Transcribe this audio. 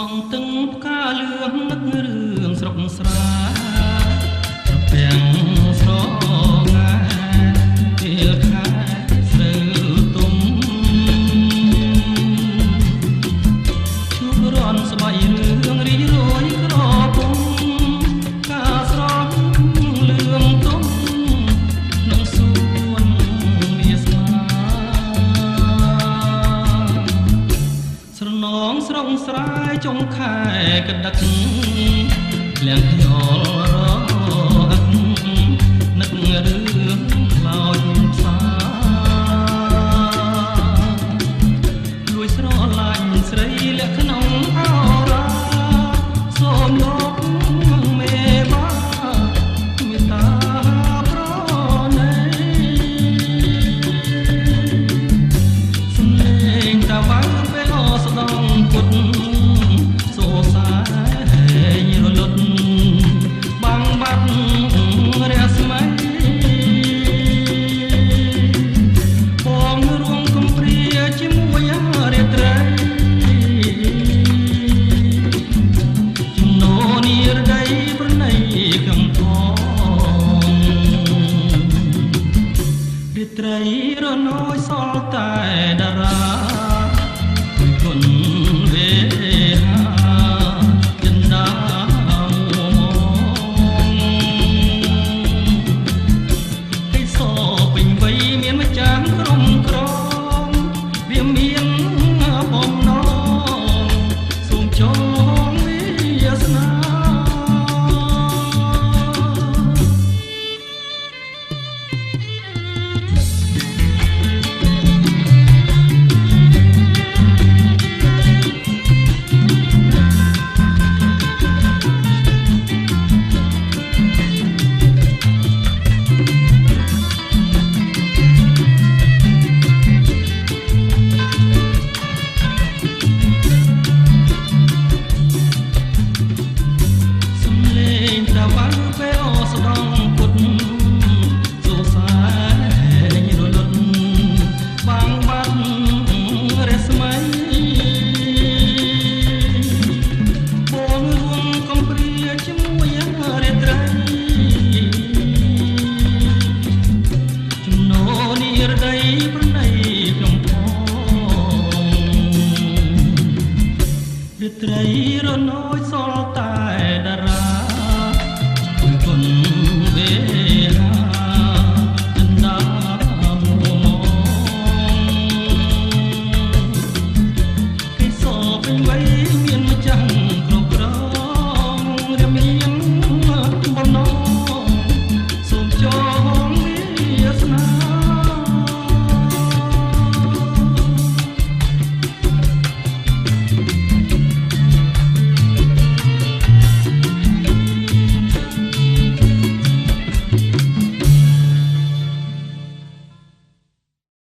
ងទឹកផ្កាលឿងនឹករឿងស្រុកស្រែប្រពាំងស្រងាពេលខែស្រូវទុំជួបរន់ស្បៃរឿងរីរយក្រពុំការស្រស់លឿងទុំនឹងសួនវាស្មាស្រនងស្រងស្រែចុងខែកដឹកលៀងខ្យល់រអឹកនឹករឿងខ្លោចផ្សាលួយស្រឡាញ់ស្រីលក្ខក្នុងអរ៉ាសូមលោកមេបាមេត្តាប្រណីសំឡេងតាវ៉ៅពេលអស្ដងពុតសូសារលត់បាំងបាត់រស្មីបងរួមកំព្រាជាមួយរាត្រីចំណោនីរដីប្រណីកំថងរាត្រីរនោយសល់តែតារាគុណវេហាចិន្តាគេសពេញវ័យមានម្ចាស់ក្រុមក្រមវាមានបំណងសូមចងវាសនា ត្រីរនោយសល់តែ